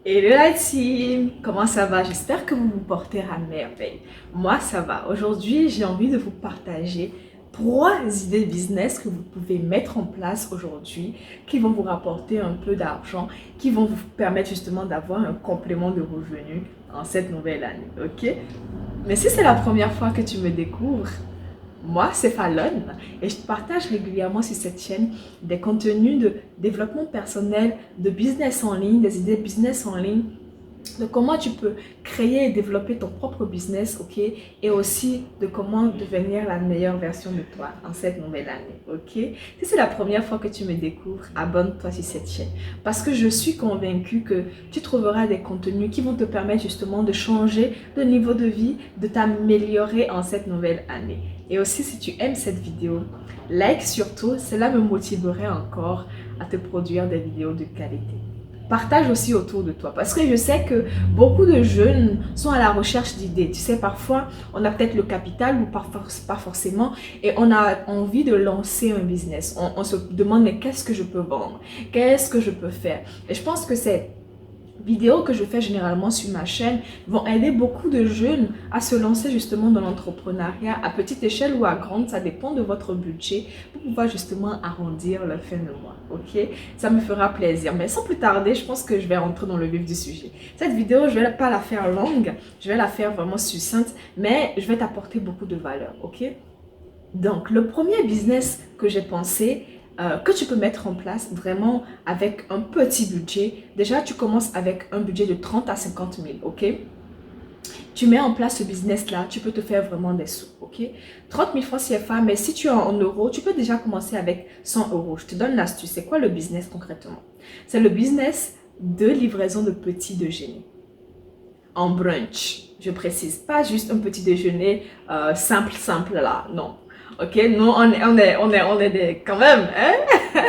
Hello la team, comment ça va? J'espère que vous vous portez à merveille. Moi ça va. Aujourd'hui j'ai envie de vous partager 3 idées business que vous pouvez mettre en place aujourd'hui qui vont vous rapporter un peu d'argent, qui vont vous permettre justement d'avoir un complément de revenus en cette nouvelle année, ok? Mais si c'est la première fois que tu me découvres, moi, c'est Fallon et je partage régulièrement sur cette chaîne des contenus de développement personnel, de business en ligne, des idées business en ligne, de comment tu peux créer et développer ton propre business, ok? Et aussi de comment devenir la meilleure version de toi en cette nouvelle année, ok? Si c'est la première fois que tu me découvres, abonne-toi sur cette chaîne parce que je suis convaincue que tu trouveras des contenus qui vont te permettre justement de changer de niveau de vie, de t'améliorer en cette nouvelle année. Et aussi, si tu aimes cette vidéo, like surtout, cela me motiverait encore à te produire des vidéos de qualité. Partage aussi autour de toi parce que je sais que beaucoup de jeunes sont à la recherche d'idées. Tu sais, parfois, on a peut-être le capital ou pas forcément et on a envie de lancer un business. On se demande, mais qu'est-ce que je peux vendre? Qu'est-ce que je peux faire? Et je pense que c'est vidéos que je fais généralement sur ma chaîne vont aider beaucoup de jeunes à se lancer justement dans l'entrepreneuriat à petite échelle ou à grande, ça dépend de votre budget pour pouvoir justement arrondir le fin de mois, ok? Ça me fera plaisir, mais sans plus tarder, je pense que je vais rentrer dans le vif du sujet. Cette vidéo, je ne vais pas la faire longue, je vais la faire vraiment succincte, mais je vais t'apporter beaucoup de valeur, ok? Donc, le premier business que j'ai pensé, que tu peux mettre en place vraiment avec un petit budget. Déjà, tu commences avec un budget de 30 à 50 000, ok? Tu mets en place ce business-là, tu peux te faire vraiment des sous, ok? 30 000 francs CFA, mais si tu es en euros, tu peux déjà commencer avec 100 euros. Je te donne l'astuce. C'est quoi le business concrètement? C'est le business de livraison de petits déjeuners en brunch. Je précise, pas juste un petit déjeuner simple là, non. Ok, nous on est des, quand même, hein?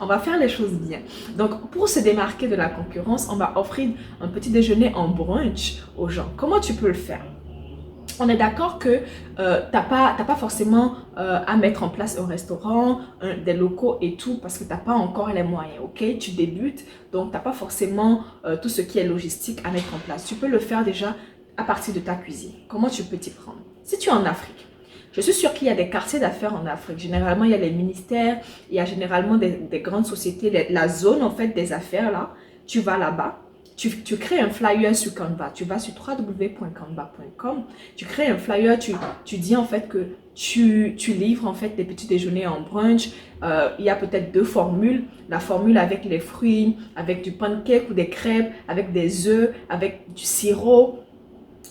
On va faire les choses bien. Donc, pour se démarquer de la concurrence, on va offrir un petit déjeuner en brunch aux gens. Comment tu peux le faire? On est d'accord que t'as pas forcément à mettre en place un restaurant, des locaux et tout parce que t'as pas encore les moyens, ok? Tu débutes, donc t'as pas forcément tout ce qui est logistique à mettre en place. Tu peux le faire déjà à partir de ta cuisine. Comment tu peux t'y prendre? Si tu es en Afrique, je suis sûre qu'il y a des quartiers d'affaires en Afrique. Généralement, il y a les ministères, il y a généralement des grandes sociétés, la zone en fait des affaires là. Tu vas là-bas, tu crées un flyer sur Canva. Tu vas sur www.canva.com, tu crées un flyer, tu dis en fait que tu livres en fait des petits déjeuners en brunch. Il y a peut-être 2 formules. La formule avec les fruits, avec du pancake ou des crêpes, avec des œufs, avec du sirop,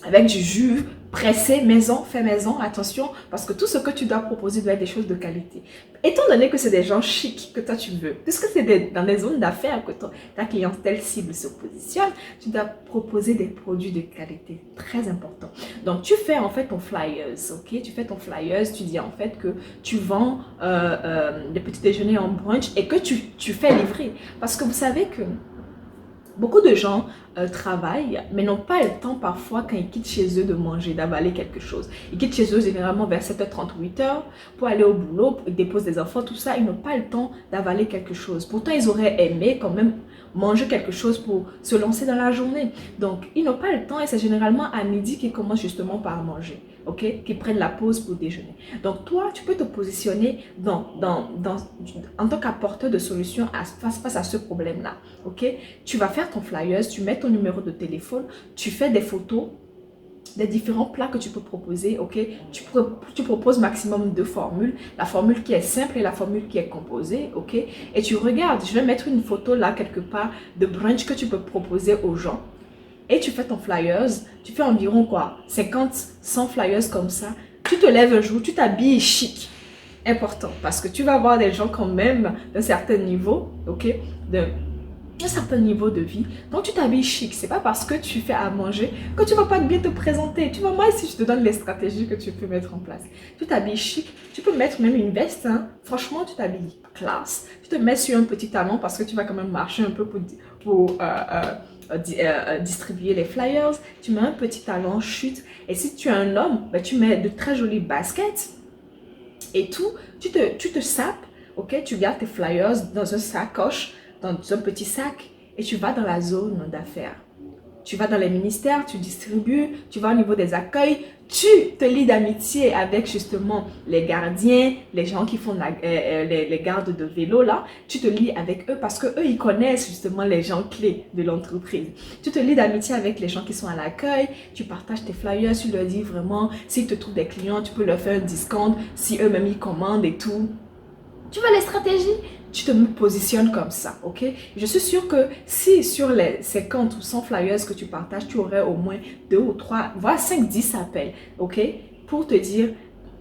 avec du jus pressé maison, fait maison, attention, parce que tout ce que tu dois proposer doit être des choses de qualité. Étant donné que c'est des gens chics que toi tu veux, puisque c'est dans des zones d'affaires que ta clientèle cible se positionne, tu dois proposer des produits de qualité, très important. Donc tu fais en fait ton flyers, ok? Tu fais ton flyers, tu dis en fait que tu vends des petits déjeuners en brunch et que tu fais livrer. Parce que vous savez que beaucoup de gens travaillent, mais n'ont pas le temps parfois quand ils quittent chez eux de manger, d'avaler quelque chose. Ils quittent chez eux généralement vers 7h30, 8h pour aller au boulot, ils déposent des enfants, tout ça. Ils n'ont pas le temps d'avaler quelque chose. Pourtant, ils auraient aimé quand même manger quelque chose pour se lancer dans la journée. Donc, ils n'ont pas le temps et c'est généralement à midi qu'ils commencent justement par manger, ok? Qu'ils prennent la pause pour déjeuner. Donc, toi, tu peux te positionner en tant qu'apporteur de solutions face à ce problème-là, ok? Tu vas faire ton flyers, tu mets ton numéro de téléphone, tu fais des photos des différents plats que tu peux proposer, ok? Tu proposes maximum 2 formules, la formule qui est simple et la formule qui est composée, ok? Et tu regardes, je vais mettre une photo là quelque part de brunch que tu peux proposer aux gens. Et tu fais ton flyers, tu fais environ quoi? 50, 100 flyers comme ça. Tu te lèves un jour, tu t'habilles chic. Important, parce que tu vas avoir des gens quand même d'un certain niveau, ok? Un certain niveau de vie. Donc tu t'habilles chic. C'est pas parce que tu fais à manger que tu vas pas bien te présenter. Tu vois, moi ici je te donne les stratégies que tu peux mettre en place. Tu t'habilles chic. Tu peux mettre même une veste. Hein. Franchement, tu t'habilles classe. Tu te mets sur un petit talon parce que tu vas quand même marcher un peu pour distribuer les flyers. Tu mets un petit talon, chute. Et si tu es un homme, ben, tu mets de très jolies baskets et tout. Tu te sapes. Ok, tu gardes tes flyers dans un sacoche, dans un petit sac et tu vas dans la zone d'affaires. Tu vas dans les ministères, tu distribues, tu vas au niveau des accueils, tu te lis d'amitié avec justement les gardiens, les gens qui font les gardes de vélo là. Tu te lis avec eux parce qu'eux, ils connaissent justement les gens clés de l'entreprise. Tu te lis d'amitié avec les gens qui sont à l'accueil, tu partages tes flyers, tu leur dis vraiment, s'ils te trouvent des clients, tu peux leur faire un discount, si eux-mêmes ils commandent et tout. Tu vois les stratégies? Tu te positionnes comme ça, ok? Je suis sûre que si sur les 50 ou 100 flyers que tu partages, tu aurais au moins 2 ou 3, voire 5, 10 appels, ok? Pour te dire,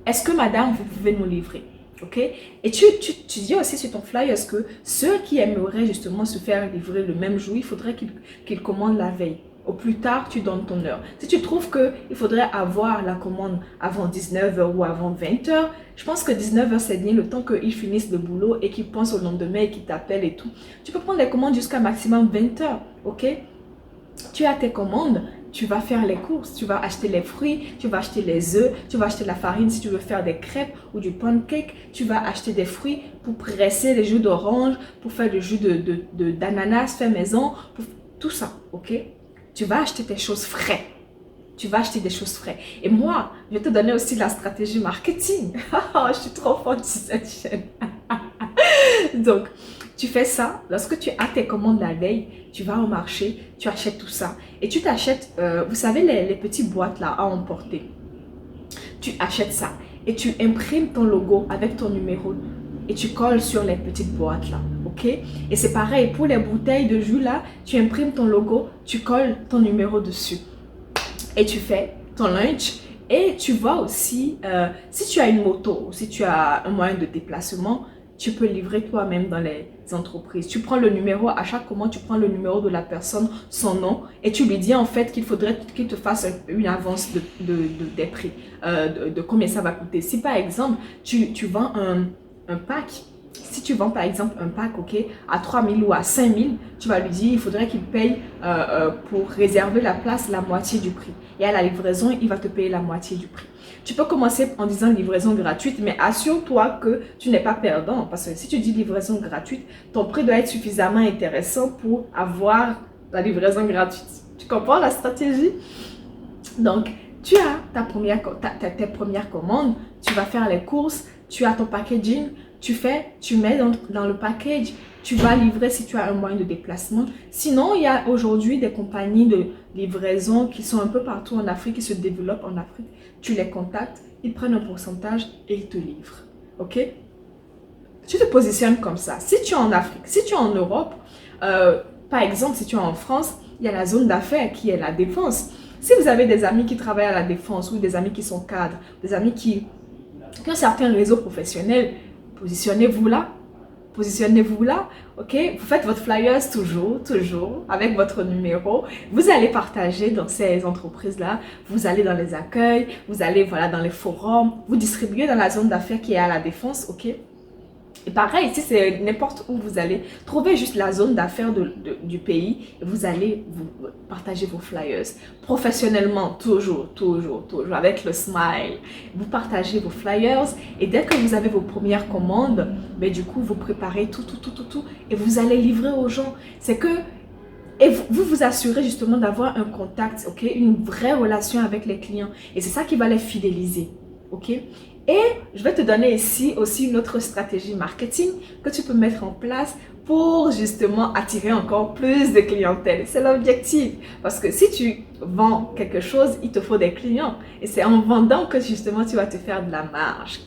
est-ce que madame, vous pouvez nous livrer? Ok? Et tu dis aussi sur ton flyers que ceux qui aimeraient justement se faire livrer le même jour, il faudrait qu'ils commandent la veille. Au plus tard, tu donnes ton heure. Si tu trouves qu'il faudrait avoir la commande avant 19h ou avant 20h, je pense que 19h c'est bien, le temps qu'ils finissent le boulot et qu'ils pensent au lendemain et qu'ils t'appellent et tout. Tu peux prendre les commandes jusqu'à maximum 20h, ok? Tu as tes commandes, tu vas faire les courses, tu vas acheter les fruits, tu vas acheter les œufs, tu vas acheter la farine si tu veux faire des crêpes ou du pancake, tu vas acheter des fruits pour presser les jus d'orange, pour faire le jus d'ananas fait maison, pour tout ça, ok? Tu vas acheter tes choses frais. Tu vas acheter des choses frais. Et moi, je vais te donner aussi la stratégie marketing. Je suis trop forte sur cette chaîne. Donc, tu fais ça. Lorsque tu as tes commandes la veille, tu vas au marché, tu achètes tout ça. Et tu t'achètes, vous savez, les petites boîtes là à emporter. Tu achètes ça. Et tu imprimes ton logo avec ton numéro. Et tu colles sur les petites boîtes là, ok? Et c'est pareil, pour les bouteilles de jus là, tu imprimes ton logo, tu colles ton numéro dessus. Et tu fais ton lunch. Et tu vas aussi, si tu as une moto ou si tu as un moyen de déplacement, tu peux livrer toi-même dans les entreprises. Tu prends le numéro, à chaque commande, tu prends le numéro de la personne, son nom, et tu lui dis en fait qu'il faudrait qu'il te fasse une avance des prix, de combien ça va coûter. Si par exemple, tu vends un pack, si tu vends par exemple un pack, ok, à 3 000 ou à 5 000, tu vas lui dire il faudrait qu'il paye pour réserver la place la moitié du prix. Et à la livraison, il va te payer la moitié du prix. Tu peux commencer en disant livraison gratuite, mais assure-toi que tu n'es pas perdant. Parce que si tu dis livraison gratuite, ton prix doit être suffisamment intéressant pour avoir la livraison gratuite. Tu comprends la stratégie? Donc, tu as tes premières commandes, tu vas faire les courses, tu as ton packaging, tu mets dans le package, tu vas livrer si tu as un moyen de déplacement. Sinon, il y a aujourd'hui des compagnies de livraison qui sont un peu partout en Afrique, qui se développent en Afrique. Tu les contactes, ils prennent un pourcentage et ils te livrent. Ok? Tu te positionnes comme ça. Si tu es en Afrique, si tu es en Europe, par exemple, si tu es en France, il y a la zone d'affaires qui est la défense. Si vous avez des amis qui travaillent à la défense ou des amis qui sont cadres, des amis qui ont certains réseaux professionnels, positionnez-vous là. Positionnez-vous là, ok? Vous faites votre flyers toujours, avec votre numéro. Vous allez partager dans ces entreprises-là. Vous allez dans les accueils, vous allez voilà, dans les forums. Vous distribuez dans la zone d'affaires qui est à la défense, ok? Et pareil, si c'est n'importe où vous allez, trouvez juste la zone d'affaires du pays et vous allez vous partager vos flyers. Professionnellement, toujours, avec le smile. Vous partagez vos flyers et dès que vous avez vos premières commandes, ben, du coup, vous préparez tout et vous allez livrer aux gens. C'est que, et vous vous assurez justement d'avoir un contact, ok? Une vraie relation avec les clients. Et c'est ça qui va les fidéliser, ok? Et je vais te donner ici aussi une autre stratégie marketing que tu peux mettre en place pour justement attirer encore plus de clientèle. C'est l'objectif. Parce que si tu vends quelque chose, il te faut des clients. Et c'est en vendant que justement tu vas te faire de la marge.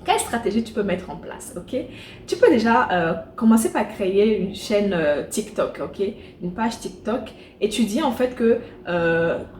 Quelle stratégie tu peux mettre en place, ok? Tu peux déjà commencer par créer une chaîne TikTok, ok? Une page TikTok et tu dis en fait que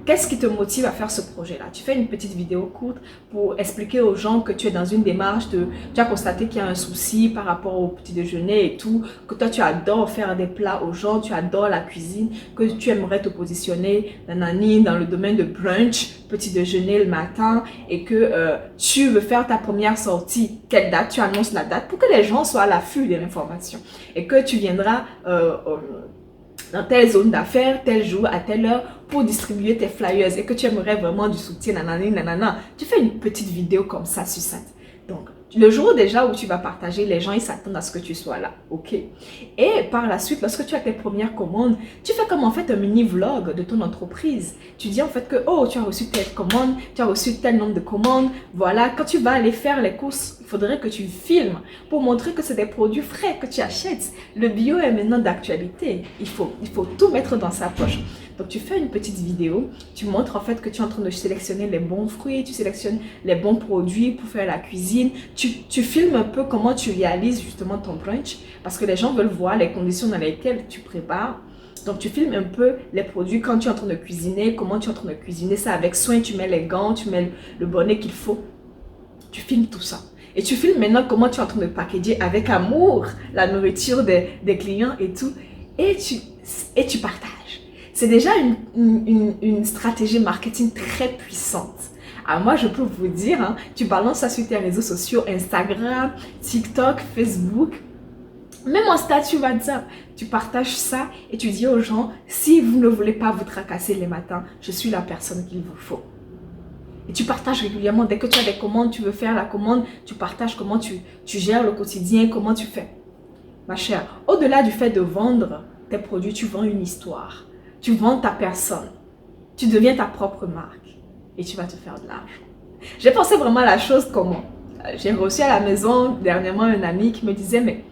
qu'est-ce qui te motive à faire ce projet-là? Tu fais une petite vidéo courte pour expliquer aux gens que tu es dans une démarche tu as constaté qu'il y a un souci par rapport au petit déjeuner et tout, que toi tu adores faire des plats aux gens, tu adores la cuisine, que tu aimerais te positionner dans le domaine de brunch, petit déjeuner le matin et que tu veux faire ta première sortie. Quelle date? Tu annonces la date pour que les gens soient à l'affût de l'information et que tu viendras dans telle zone d'affaires, tel jour, à telle heure pour distribuer tes flyers et que tu aimerais vraiment du soutien, nanani, nanana. Tu fais une petite vidéo comme ça succincte. Donc, Le jour déjà où tu vas partager, les gens, ils s'attendent à ce que tu sois là, ok? Et par la suite, lorsque tu as tes premières commandes, tu fais comme en fait un mini vlog de ton entreprise. Tu dis en fait que, oh, tu as reçu telle commande, tu as reçu tel nombre de commandes. Voilà, quand tu vas aller faire les courses, il faudrait que tu filmes pour montrer que c'est des produits frais que tu achètes. Le bio est maintenant d'actualité. Il faut tout mettre dans sa poche. Donc, tu fais une petite vidéo, tu montres en fait que tu es en train de sélectionner les bons fruits, tu sélectionnes les bons produits pour faire la cuisine. Tu filmes un peu comment tu réalises justement ton brunch parce que les gens veulent voir les conditions dans lesquelles tu prépares. Donc, tu filmes un peu les produits quand tu es en train de cuisiner, comment tu es en train de cuisiner ça avec soin, tu mets les gants, tu mets le bonnet qu'il faut. Tu filmes tout ça. Et tu filmes maintenant comment tu es en train de packager avec amour la nourriture des clients et tout. Et tu partages. C'est déjà une stratégie marketing très puissante. Alors moi, je peux vous dire, hein, tu balances ça sur tes réseaux sociaux, Instagram, TikTok, Facebook, même en statut WhatsApp, tu partages ça et tu dis aux gens, si vous ne voulez pas vous tracasser les matins, je suis la personne qu'il vous faut. Et tu partages régulièrement, dès que tu as des commandes, tu veux faire la commande, tu partages comment tu gères le quotidien, comment tu fais. Ma chère, au-delà du fait de vendre tes produits, tu vends une histoire. Tu vends ta personne. Tu deviens ta propre marque. Et tu vas te faire de l'argent. J'ai pensé vraiment à la chose comment. J'ai reçu à la maison dernièrement un ami qui me disait, mais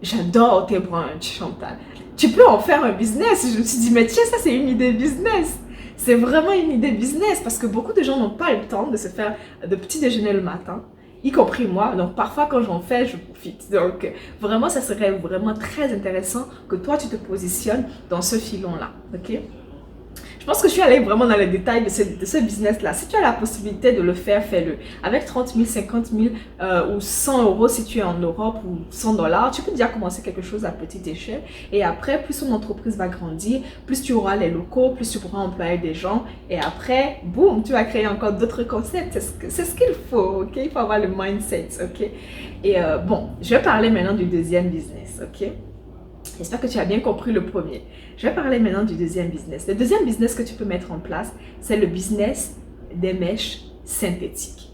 j'adore tes brunchs, Chantal. Tu peux en faire un business. Je me suis dit, mais tiens, ça c'est une idée business. C'est vraiment une idée business parce que beaucoup de gens n'ont pas le temps de se faire de petits déjeuners le matin, y compris moi. Donc parfois quand j'en fais, je profite. Donc vraiment, ça serait vraiment très intéressant que toi, tu te positionnes dans ce filon-là. Ok? Je pense que je suis allée vraiment dans les détails de ce business-là. Si tu as la possibilité de le faire, fais-le. Avec 30 000, 50 000 ou 100 euros si tu es en Europe ou 100 $, tu peux déjà commencer quelque chose à petite échelle. Et après, plus ton entreprise va grandir, plus tu auras les locaux, plus tu pourras employer des gens. Et après, boum, tu vas créer encore d'autres concepts. C'est ce qu'il faut, ok? Il faut avoir le mindset, ok? Et bon, je vais parler maintenant du deuxième business, ok? J'espère que tu as bien compris le premier. Je vais parler maintenant du deuxième business. Le deuxième business que tu peux mettre en place, c'est le business des mèches synthétiques.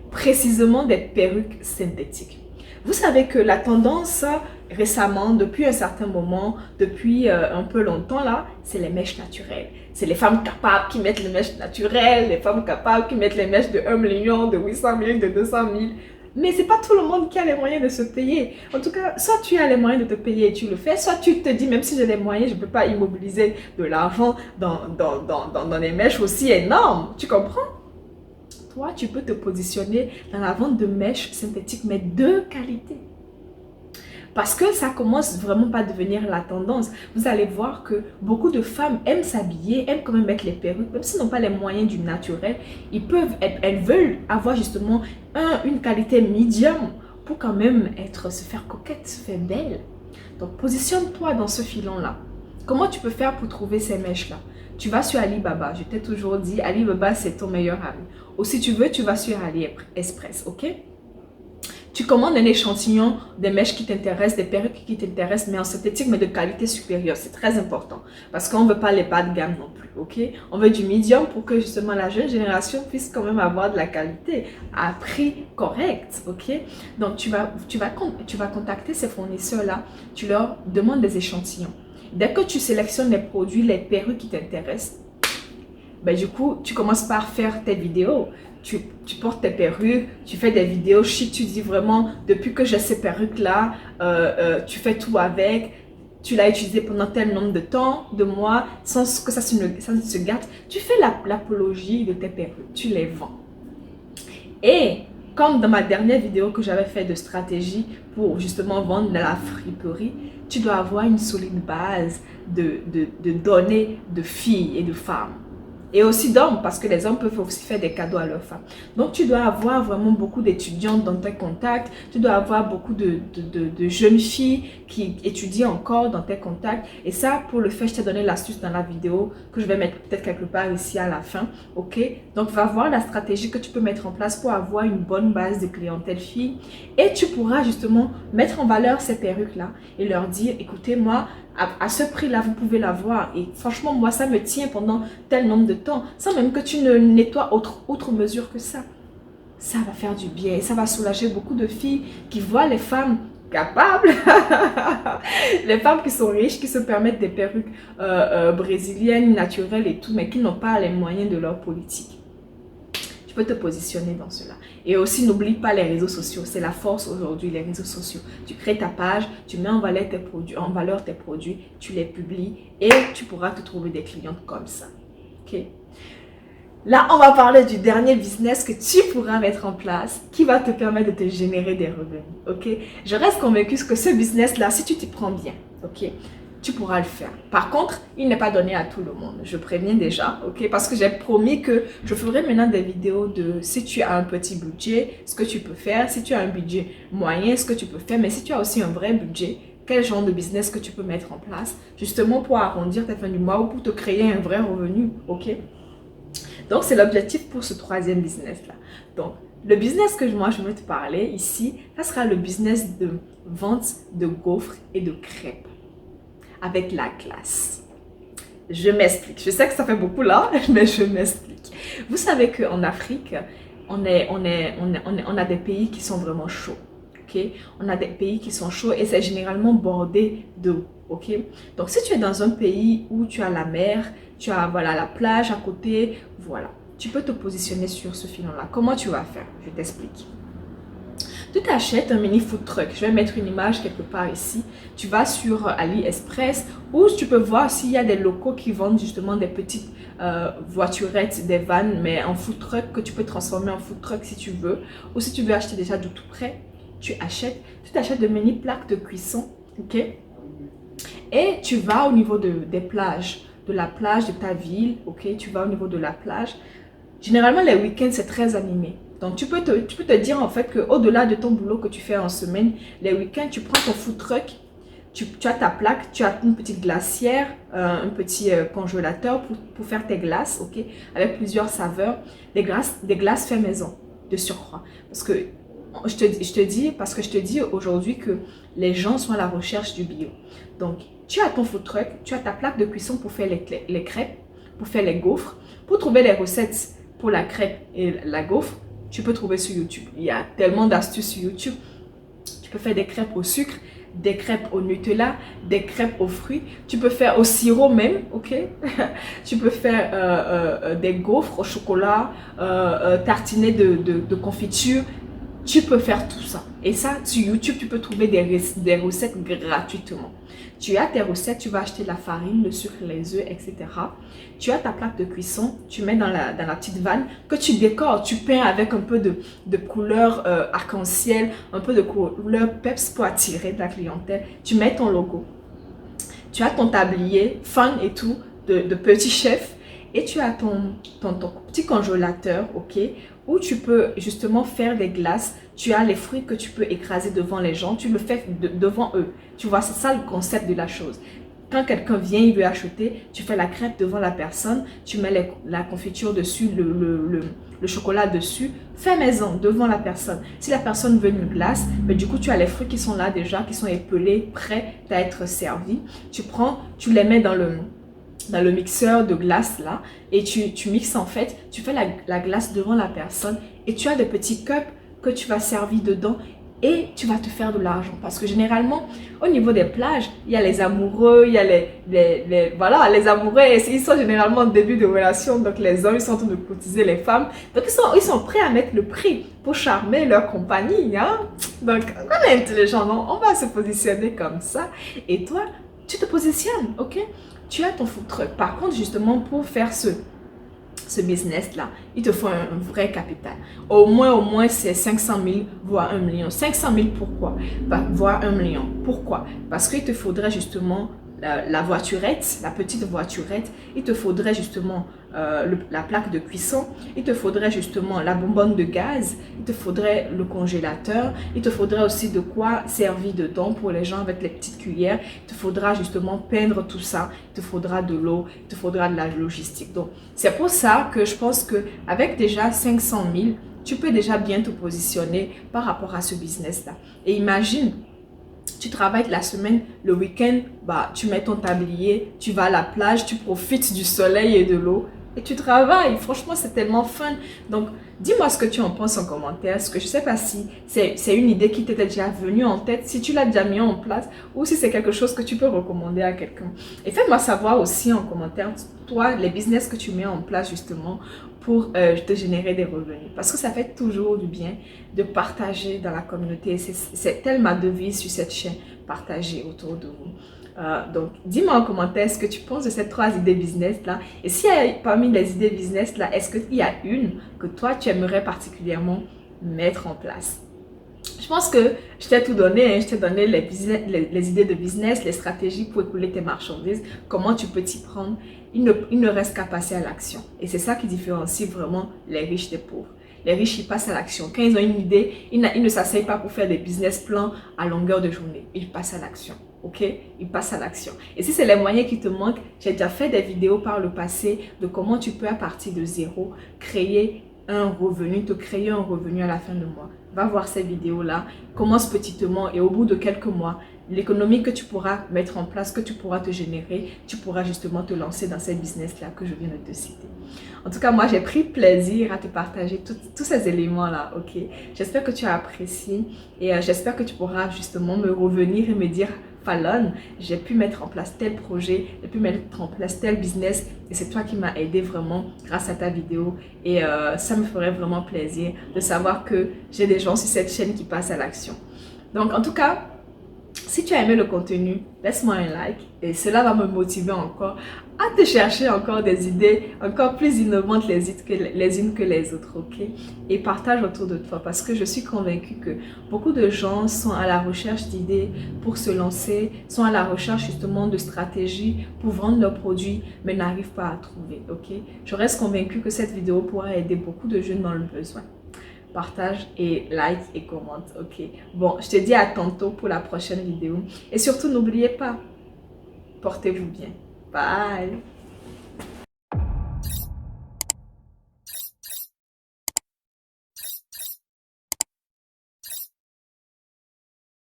Précisément des perruques synthétiques. Vous savez que la tendance récemment, depuis un certain moment, depuis un peu longtemps là, c'est les mèches naturelles. C'est les femmes capables qui mettent les mèches naturelles, les femmes capables qui mettent les mèches de 1 million, de 800 000, de 200 000. Mais c'est pas tout le monde qui a les moyens de se payer. En tout cas, soit tu as les moyens de te payer et tu le fais, soit tu te dis, même si j'ai les moyens, je ne peux pas immobiliser de l'argent dans des mèches aussi énormes. Tu comprends? Toi, tu peux te positionner dans la vente de mèches synthétiques, mais de qualité. Parce que ça commence vraiment pas à devenir la tendance. Vous allez voir que beaucoup de femmes aiment s'habiller, aiment quand même mettre les perruques, même s'ils n'ont pas les moyens du naturel, elles veulent avoir justement une qualité médium pour quand même se faire coquette, se faire belle. Donc positionne-toi dans ce filon-là. Comment tu peux faire pour trouver ces mèches-là? Tu vas sur Alibaba, je t'ai toujours dit, Alibaba c'est ton meilleur ami. Ou si tu veux, tu vas sur AliExpress, ok? Tu commandes un échantillon des mèches qui t'intéressent, des perruques qui t'intéressent, mais en synthétique, mais de qualité supérieure. C'est très important parce qu'on ne veut pas les bas de gamme non plus, ok? On veut du médium pour que justement la jeune génération puisse quand même avoir de la qualité à prix correct, ok? Donc, tu vas contacter ces fournisseurs-là, tu leur demandes des échantillons. Dès que tu sélectionnes les produits, les perruques qui t'intéressent, ben, du coup, tu commences par faire tes vidéos. Tu portes tes perruques, tu fais des vidéos chic, tu dis vraiment, depuis que j'ai ces perruques-là, tu fais tout avec, tu l'as utilisé pendant tel nombre de temps, de mois, sans que ça ne se gâte. Tu fais l'apologie de tes perruques, tu les vends. Et comme dans ma dernière vidéo que j'avais fait de stratégie pour justement vendre de la friperie, tu dois avoir une solide base de données de filles et de femmes. Et aussi d'hommes, parce que les hommes peuvent aussi faire des cadeaux à leurs femmes. Donc, tu dois avoir vraiment beaucoup d'étudiantes dans tes contacts. Tu dois avoir beaucoup de jeunes filles qui étudient encore dans tes contacts. Et ça, pour le faire, je t'ai donné l'astuce dans la vidéo que je vais mettre peut-être quelque part ici à la fin. Ok? Donc, va voir la stratégie que tu peux mettre en place pour avoir une bonne base de clientèle fille. Et tu pourras justement mettre en valeur ces perruques-là et leur dire, écoutez, moi, à ce prix-là, vous pouvez l'avoir. Et franchement, moi, ça me tient pendant tel nombre de temps, sans même que tu ne nettoies outre mesure que ça. ça va faire du bien. Et ça va soulager beaucoup de filles qui voient les femmes capables, les femmes qui sont riches, qui se permettent des perruques brésiliennes, naturelles et tout, mais qui n'ont pas les moyens de leur politique. Tu peux te positionner dans cela. Et aussi, n'oublie pas les réseaux sociaux. C'est la force aujourd'hui, les réseaux sociaux. Tu crées ta page, tu mets en valeur tes produits, tu les publies et tu pourras te trouver des clientes comme ça. Ok? Là, on va parler du dernier business que tu pourras mettre en place qui va te permettre de te générer des revenus. Ok? Je reste convaincue que ce business-là, si tu t'y prends bien, ok, tu pourras le faire. Par contre, il n'est pas donné à tout le monde. Je préviens déjà, ok? Parce que j'ai promis que je ferai maintenant des vidéos de si tu as un petit budget, ce que tu peux faire. Si tu as un budget moyen, ce que tu peux faire. Mais si tu as aussi un vrai budget, quel genre de business que tu peux mettre en place, justement pour arrondir tes fins du mois ou pour te créer un vrai revenu, ok? Donc, c'est l'objectif pour ce troisième business-là. Donc, le business que moi, je vais te parler ici, ça sera le business de vente de gaufres et de crêpes avec la glace. Je m'explique. Je sais que ça fait beaucoup là, mais je m'explique. Vous savez qu'en Afrique, on a des pays qui sont vraiment chauds. Okay? On a des pays qui sont chauds et c'est généralement bordé d'eau. Okay? Donc, si tu es dans un pays où tu as la mer, tu as voilà, la plage à côté, voilà. Tu peux te positionner sur ce filon-là. Comment tu vas faire? Je t'explique. Tu t'achètes un mini food truck. Je vais mettre une image quelque part ici. Tu vas sur AliExpress où tu peux voir s'il y a des locaux qui vendent justement des petites voiturettes, des vannes, mais en food truck que tu peux transformer en food truck si tu veux. Ou si tu veux acheter déjà de tout prêt, tu t'achètes de mini plaques de cuisson. Ok? Et tu vas au niveau des plages. De la plage de ta ville, ok, tu vas au niveau de la plage. Généralement, les week-ends, c'est très animé. Donc, tu peux te dire en fait qu'au-delà de ton boulot que tu fais en semaine, les week-ends, tu prends ton food truck, tu as ta plaque, tu as une petite glacière, un petit congélateur pour faire tes glaces, ok, avec plusieurs saveurs, des glaces fait maison, de surcroît. Parce que je te dis aujourd'hui que les gens sont à la recherche du bio. Donc, tu as ton food truck, tu as ta plaque de cuisson pour faire les crêpes, pour faire les gaufres. Pour trouver les recettes pour la crêpe et la gaufre, tu peux trouver sur YouTube. Il y a tellement d'astuces sur YouTube. Tu peux faire des crêpes au sucre, des crêpes au Nutella, des crêpes aux fruits. Tu peux faire au sirop même, ok? Tu peux faire des gaufres au chocolat, tartiner de confiture. Tu peux faire tout ça. Et ça, sur YouTube, tu peux trouver des recettes gratuitement. Tu as tes recettes, tu vas acheter la farine, le sucre, les œufs, etc. Tu as ta plaque de cuisson, tu mets dans la petite vanne que tu décores. Tu peins avec un peu de couleur arc-en-ciel, un peu de couleur peps pour attirer ta clientèle. Tu mets ton logo. Tu as ton tablier, fun et tout, de petit chef. Et tu as ton petit congélateur, ok, où tu peux justement faire des glaces. Tu as les fruits que tu peux écraser devant les gens. Tu le fais devant eux. Tu vois, c'est ça le concept de la chose. Quand quelqu'un vient, il veut acheter, tu fais la crêpe devant la personne. Tu mets la confiture dessus, le chocolat dessus. Fais maison devant la personne. Si la personne veut une glace, mais du coup, tu as les fruits qui sont là déjà, qui sont épelés, prêts à être servis. Tu les mets dans le mixeur de glace là et tu mixes en fait, tu fais la glace devant la personne et tu as des petits cups que tu vas servir dedans et tu vas te faire de l'argent parce que généralement au niveau des plages il y a les amoureux, il y a voilà, les amoureux, ils sont généralement au début de relation, donc les hommes ils sont en train de courtiser les femmes, donc ils sont prêts à mettre le prix pour charmer leur compagnie, hein? Donc on est intelligent, non? On va se positionner comme ça et toi tu te positionnes, ok? Tu as ton food truck. Par contre, justement, pour faire ce business-là, il te faut un vrai capital. Au moins, c'est 500 000, voire 1 million. 500 000, pourquoi? Voire 1 million. Pourquoi? Parce qu'il te faudrait justement la voiturette, la petite voiturette. Il te faudrait justement la plaque de cuisson. Il te faudrait justement la bonbonne de gaz. Il te faudrait le congélateur. Il te faudrait aussi de quoi servir dedans pour les gens avec les petites cuillères. Il te faudra justement peindre tout ça. Il te faudra de l'eau. Il te faudra de la logistique. Donc, c'est pour ça que je pense qu'avec déjà 500 000, tu peux déjà bien te positionner par rapport à ce business-là. Et imagine, tu travailles la semaine, le week-end, bah, tu mets ton tablier, tu vas à la plage, tu profites du soleil et de l'eau. et tu travailles. Franchement, c'est tellement fun. Donc, dis-moi ce que tu en penses en commentaire. Parce que je ne sais pas si c'est une idée qui t'était déjà venue en tête, si tu l'as déjà mis en place ou si c'est quelque chose que tu peux recommander à quelqu'un. Et fais-moi savoir aussi en commentaire, toi, les business que tu mets en place justement pour te générer des revenus. Parce que ça fait toujours du bien de partager dans la communauté. C'est tellement ma devise sur cette chaîne, partager autour de vous. Donc, dis-moi en commentaire ce que tu penses de ces 3 idées business là. Et si parmi les idées business là, est-ce qu'il y a une que toi tu aimerais particulièrement mettre en place? Je pense que je t'ai tout donné, hein. Je t'ai donné les idées de business, les stratégies pour écouler tes marchandises, comment tu peux t'y prendre. Il ne reste qu'à passer à l'action. Et c'est ça qui différencie vraiment les riches des pauvres. Les riches, ils passent à l'action. Quand ils ont une idée, ils ne s'asseyent pas pour faire des business plans à longueur de journée. Ils passent à l'action. Ok? Ils passent à l'action. Et si c'est les moyens qui te manquent, j'ai déjà fait des vidéos par le passé de comment tu peux à partir de zéro créer un revenu, te créer un revenu à la fin de mois. Va voir ces vidéos-là, commence petitement et au bout de quelques mois, l'économie que tu pourras mettre en place, que tu pourras te générer, tu pourras justement te lancer dans ces business-là que je viens de te citer. En tout cas, moi, j'ai pris plaisir à te partager tous ces éléments-là, ok? J'espère que tu as apprécié et j'espère que tu pourras justement me revenir et me dire Fallon, j'ai pu mettre en place tel projet, j'ai pu mettre en place tel business et c'est toi qui m'as aidé vraiment grâce à ta vidéo et ça me ferait vraiment plaisir de savoir que j'ai des gens sur cette chaîne qui passent à l'action. Donc en tout cas, si tu as aimé le contenu, laisse-moi un like et cela va me motiver encore à te chercher encore des idées encore plus innovantes les unes que les autres, ok? Et partage autour de toi parce que je suis convaincue que beaucoup de gens sont à la recherche d'idées pour se lancer, sont à la recherche justement de stratégies pour vendre leurs produits mais n'arrivent pas à trouver, ok? Je reste convaincue que cette vidéo pourra aider beaucoup de jeunes dans le besoin. Partage et like et commente, ok? Bon, je te dis à tantôt pour la prochaine vidéo. Et surtout, n'oubliez pas, portez-vous bien. Bye!